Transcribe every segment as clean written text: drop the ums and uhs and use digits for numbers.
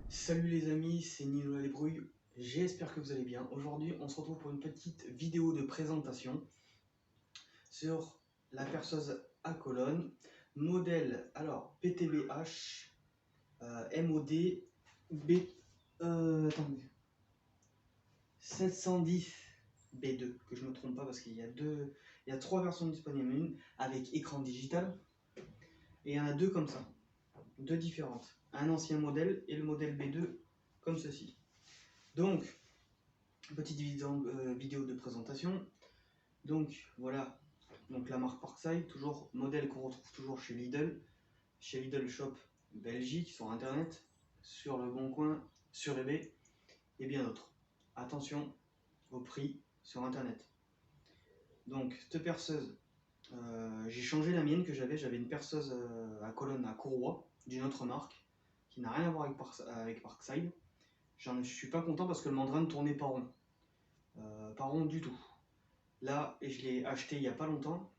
Salut les amis, c'est Nino la débrouille, j'espère que vous allez bien. Aujourd'hui on se retrouve pour une petite vidéo de présentation sur la perceuse à colonne, modèle alors PTBH MOD B, attendez, 710 B2, que je ne me trompe pas parce qu'il y a trois versions disponibles, une avec écran digital et il y en a deux comme ça, deux différentes, un ancien modèle et le modèle B2 comme ceci. Donc, petite vidéo de présentation. Donc voilà, donc la marque Parkside, toujours modèle qu'on retrouve toujours chez Lidl Shop Belgique, sur internet, sur le Bon Coin, sur eBay et bien d'autres. Attention au prix sur internet. Donc cette perceuse, j'ai changé la mienne que j'avais une perceuse à colonne à courroie d'une autre marque qui n'a rien à voir avec Parkside. Je suis pas content parce que le mandrin ne tournait pas rond. Pas rond du tout. Là, je l'ai acheté il n'y a pas longtemps,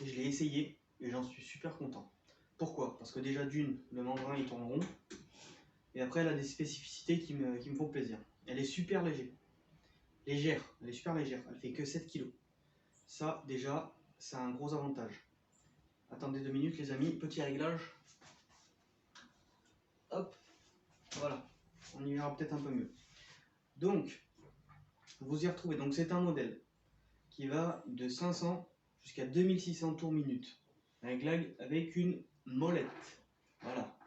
et je l'ai essayé, et j'en suis super content. Pourquoi? Parce que déjà d'une, le mandrin il tourne rond, et après elle a des spécificités qui me font plaisir. Elle est super légère, elle est super légère, elle fait que 7 kg. Ça déjà, c'est un gros avantage. Attendez 2 minutes les amis, petit réglage. Hop, voilà, on y verra peut-être un peu mieux. Donc, vous y retrouvez, donc c'est un modèle qui va de 500 jusqu'à 2600 tours minute. Réglage avec une molette. Voilà.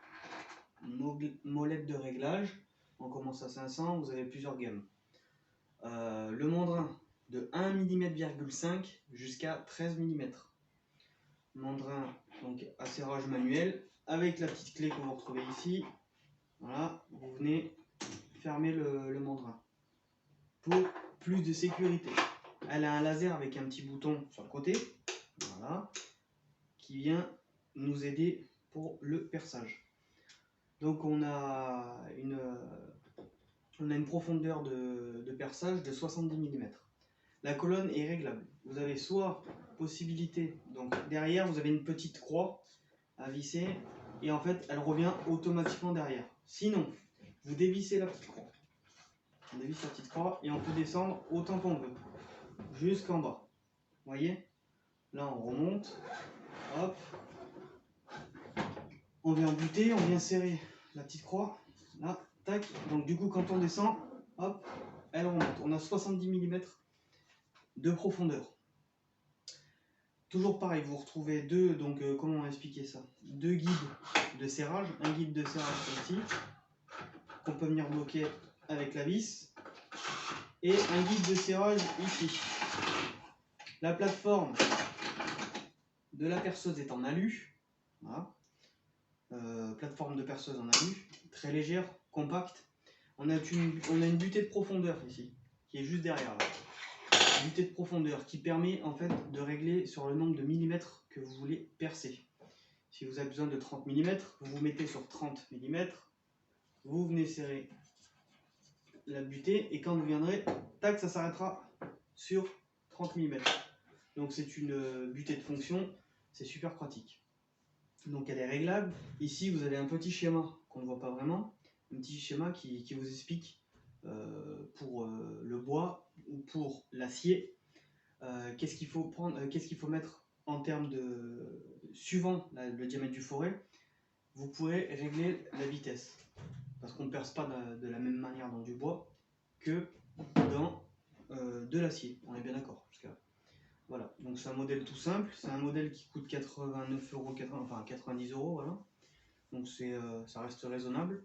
Molette de réglage. On commence à 500, vous avez plusieurs gammes. Le mandrin de 1,5 mm jusqu'à 13 mm. Mandrin donc à serrage manuel avec la petite clé que vous retrouvez ici. Voilà, vous venez fermer le mandrin pour plus de sécurité. Elle a un laser avec un petit bouton sur le côté, voilà, qui vient nous aider pour le perçage. Donc on a une profondeur de perçage de 70 mm. La colonne est réglable. Vous avez soit possibilité, donc derrière vous avez une petite croix à visser et en fait elle revient automatiquement derrière. Sinon, vous dévissez la petite croix. On dévisse la petite croix et on peut descendre autant qu'on veut, jusqu'en bas. Vous voyez? Là on remonte, hop, on vient buter, on vient serrer la petite croix, là, tac, donc du coup quand on descend, hop, elle remonte. On a 70 mm de profondeur. Toujours pareil, vous retrouvez deux, donc comment on va expliquer ça? Deux guides de serrage, un guide de serrage ici, qu'on peut venir bloquer avec la vis, et un guide de serrage ici. La plateforme de la perceuse est en alu, voilà. Plateforme de perceuse en alu, très légère, compacte. On a une butée de profondeur ici, qui est juste derrière là. Butée de profondeur qui permet en fait de régler sur le nombre de millimètres que vous voulez percer. Si vous avez besoin de 30 mm, vous vous mettez sur 30 mm, vous venez serrer la butée et quand vous viendrez, tac, ça s'arrêtera sur 30 mm. Donc c'est une butée de fonction, c'est super pratique. Donc elle est réglable. Ici vous avez un petit schéma qu'on ne voit pas vraiment, un petit schéma qui vous explique pour le bois ou pour l'acier, qu'est-ce qu'il faut prendre, qu'est-ce qu'il faut mettre en termes de suivant le diamètre du forêt. Vous pourrez régler la vitesse parce qu'on ne perce pas de la même manière dans du bois que dans de l'acier. On est bien d'accord jusqu'à là. Voilà, donc c'est un modèle tout simple, c'est un modèle qui coûte 89 €, enfin 90 €, voilà. Donc ça reste raisonnable.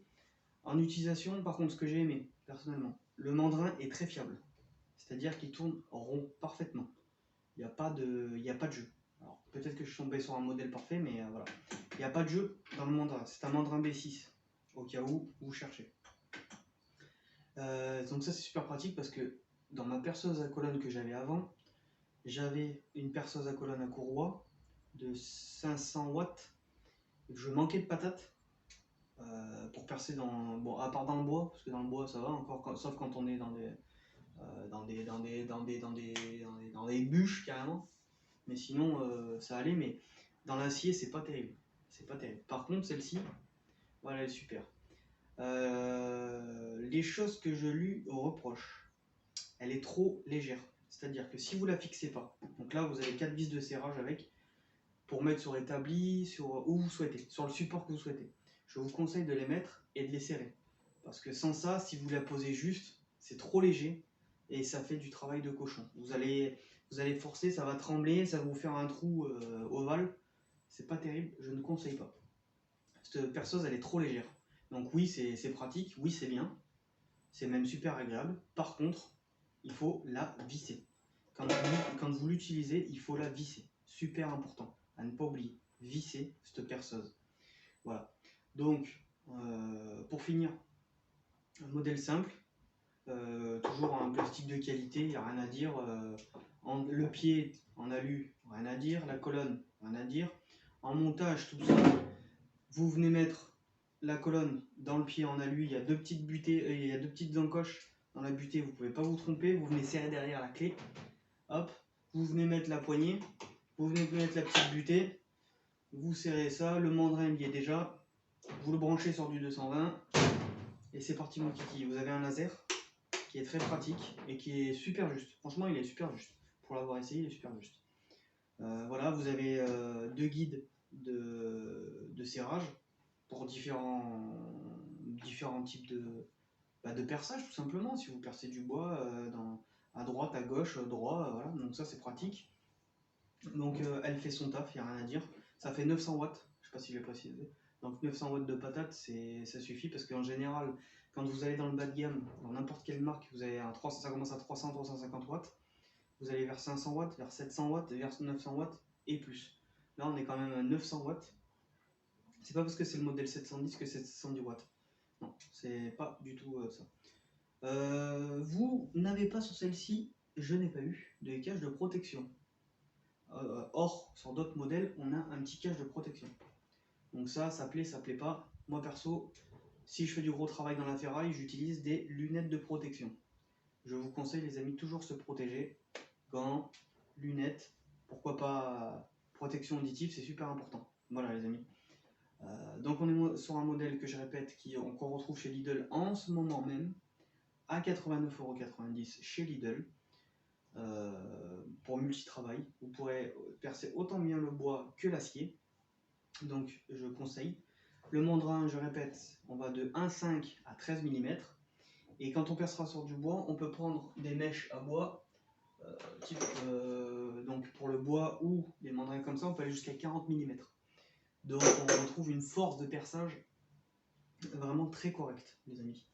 En utilisation, par contre, ce que j'ai aimé personnellement, le mandrin est très fiable, c'est-à-dire qu'il tourne rond parfaitement. Il n'y a pas de jeu. Alors peut-être que je suis tombé sur un modèle parfait, mais voilà. Il n'y a pas de jeu dans le mandrin. C'est un mandrin B6, au cas où vous cherchez. Donc ça c'est super pratique parce que dans ma perceuse à colonne que j'avais avant, j'avais une perceuse à colonne à courroie de 500 watts. Je manquais de patates pour percer bon, à part dans le bois, parce que dans le bois ça va encore, sauf quand on est dans des bûches carrément. Mais sinon ça allait, mais dans l'acier c'est pas terrible. C'est pas terrible. Par contre celle-ci, voilà, elle est super. Les choses que je lui reproche, elle est trop légère. C'est-à-dire que si vous la fixez pas, donc là vous avez 4 vis de serrage avec, pour mettre sur établi, sur où vous souhaitez, sur le support que vous souhaitez. Je vous conseille de les mettre et de les serrer. Parce que sans ça, si vous la posez juste, c'est trop léger et ça fait du travail de cochon. Vous allez forcer, ça va trembler, ça va vous faire un trou ovale. C'est pas terrible, je ne conseille pas. Cette perceuse, elle est trop légère. Donc oui, c'est pratique, oui, c'est bien. C'est même super agréable. Par contre, il faut la visser. Quand vous l'utilisez, il faut la visser. Super important, à ne pas oublier. Visser cette perceuse. Voilà. Donc, pour finir, un modèle simple, toujours en plastique de qualité, il n'y a rien à dire. Le pied en alu, rien à dire. La colonne, rien à dire. En montage, tout ça, vous venez mettre la colonne dans le pied en alu, il y a deux petites butées, il y a deux petites encoches dans la butée, vous ne pouvez pas vous tromper, vous venez serrer derrière la clé, hop, vous venez mettre la poignée, vous venez mettre la petite butée, vous serrez ça, le mandrin il y est déjà, vous le branchez sur du 220, et c'est parti mon kiki. Vous avez un laser qui est très pratique et qui est super juste, franchement il est super juste, pour l'avoir essayé il est super juste. Voilà, vous avez deux guides de serrage pour différents types de perçage tout simplement. Si vous percez du bois à droite, à gauche, droit, voilà, donc ça c'est pratique. Donc elle fait son taf, il n'y a rien à dire. Ça fait 900 watts, je sais pas si j'ai précisé. Donc 900 watts de patate, ça suffit parce qu'en général, quand vous allez dans le bas de gamme, dans n'importe quelle marque, vous avez ça commence à 300, 350 watts. Vous allez vers 500 watts, vers 700 watts, vers 900 watts et plus. Là on est quand même à 900 watts. C'est pas parce que c'est le modèle 710 que c'est 710 watts. Non, c'est pas du tout ça. Vous n'avez pas sur celle-ci, je n'ai pas eu, de cache de protection. Or, sur d'autres modèles, on a un petit cache de protection. Donc ça plaît pas. Moi perso, si je fais du gros travail dans la ferraille, j'utilise des lunettes de protection. Je vous conseille les amis, toujours se protéger. Gants, lunettes, pourquoi pas protection auditive, c'est super important. Voilà les amis. Donc on est sur un modèle que je répète qu'on retrouve chez Lidl en ce moment même à 89,90€ chez Lidl pour multi-travail. Vous pourrez percer autant bien le bois que l'acier, donc je conseille. Le mandrin, je répète, on va de 1,5 à 13 mm, et quand on percera sur du bois, on peut prendre des mèches à bois donc pour le bois ou des mandrins comme ça, on peut aller jusqu'à 40 mm. Donc on retrouve une force de perçage vraiment très correcte, les amis.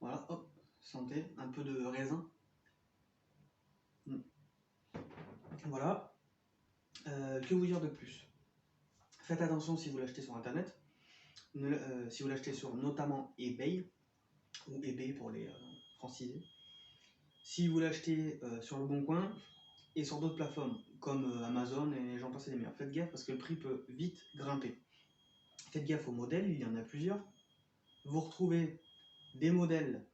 Voilà, hop, sentez un peu de raisin. Voilà. Que vous dire de plus? Faites attention si vous l'achetez sur internet, si vous l'achetez sur notamment eBay, ou eBay pour les francisés. Si vous l'achetez sur le Bon Coin et sur d'autres plateformes comme Amazon et j'en passe des meilleurs, faites gaffe parce que le prix peut vite grimper. Faites gaffe aux modèles, il y en a plusieurs. Vous retrouvez des modèles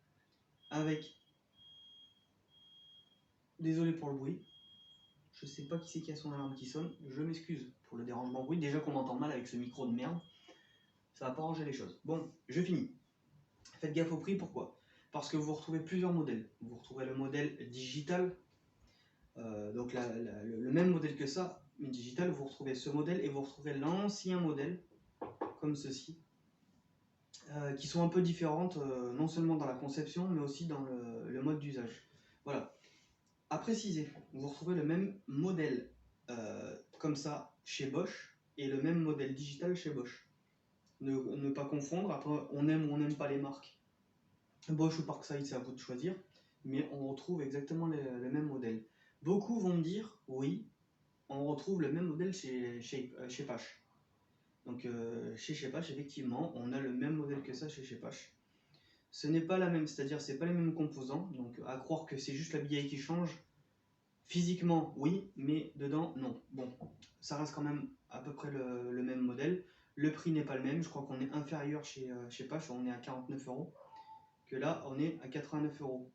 avec... Désolé pour le bruit. Je sais pas qui c'est qui a son alarme qui sonne. Je m'excuse pour le dérangement bruit. Déjà qu'on m'entend mal avec ce micro de merde. Ça va pas ranger les choses. Bon, je finis. Faites gaffe au prix, pourquoi? Parce que vous retrouvez plusieurs modèles. Vous retrouverez le modèle digital. Donc le même modèle que ça, mais digital, vous retrouvez ce modèle et vous retrouverez l'ancien modèle, comme ceci. Qui sont un peu différentes, non seulement dans la conception, mais aussi dans le mode d'usage. Voilà. À préciser, vous retrouvez le même modèle comme ça chez Bosch et le même modèle digital chez Bosch. Ne pas confondre, après on aime ou on n'aime pas les marques. Bosch ou Parkside, c'est à vous de choisir, mais on retrouve exactement le même modèle. Beaucoup vont me dire, oui, on retrouve le même modèle chez Pache. Donc chez Chepache, effectivement, on a le même modèle que ça chez Chepache. Ce n'est pas la même, c'est-à-dire c'est pas les mêmes composants, donc à croire que c'est juste l'habillage qui change. Physiquement, oui, mais dedans, non. Bon, ça reste quand même à peu près le même modèle. Le prix n'est pas le même, je crois qu'on est inférieur chez Pache, on est à 49€, que là, on est à 89€.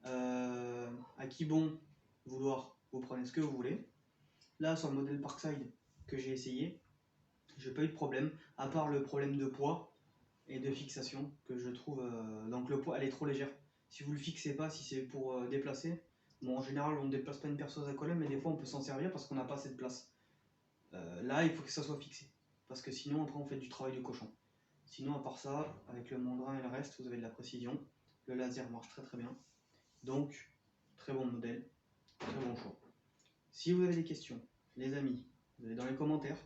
À qui bon vouloir, vous prenez ce que vous voulez. Là, sur le modèle Parkside que j'ai essayé, j'ai pas eu de problème, à part le problème de poids et de fixation que je trouve, donc le poids elle est trop légère. Si vous le fixez pas, si c'est pour déplacer, bon en général on ne déplace pas une perceuse à colonne, mais des fois on peut s'en servir parce qu'on n'a pas assez de place. Là il faut que ça soit fixé, parce que sinon après on fait du travail de cochon. Sinon à part ça, avec le mandrin et le reste, vous avez de la précision. Le laser marche très très bien. Donc très bon modèle, très bon choix. Si vous avez des questions, les amis, vous allez dans les commentaires,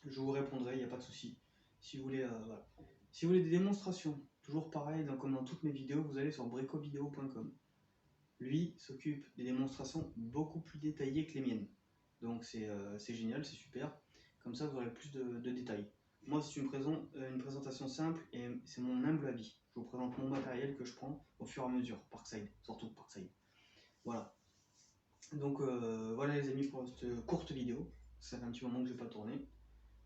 je vous répondrai, il n'y a pas de souci. Si vous voulez, voilà. Si vous voulez des démonstrations, toujours pareil, comme dans toutes mes vidéos, vous allez sur bricovideo.com. Lui s'occupe des démonstrations beaucoup plus détaillées que les miennes. Donc c'est génial, c'est super. Comme ça, vous aurez plus de détails. Moi, c'est une présentation simple et c'est mon humble avis. Je vous présente mon matériel que je prends au fur et à mesure, Parkside, surtout Parkside. Voilà. Donc voilà les amis pour cette courte vidéo. Ça fait un petit moment que je n'ai pas tourné,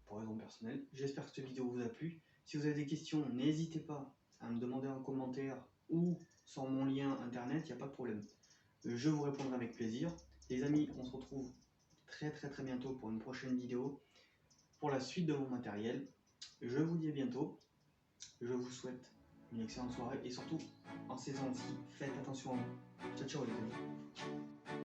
pour raison personnelle. J'espère que cette vidéo vous a plu. Si vous avez des questions, n'hésitez pas à me demander en commentaire ou sur mon lien internet, il n'y a pas de problème. Je vous répondrai avec plaisir. Les amis, on se retrouve très bientôt pour une prochaine vidéo, pour la suite de mon matériel. Je vous dis à bientôt. Je vous souhaite une excellente soirée et surtout, en ces temps-ci, faites attention à vous. Ciao ciao les amis.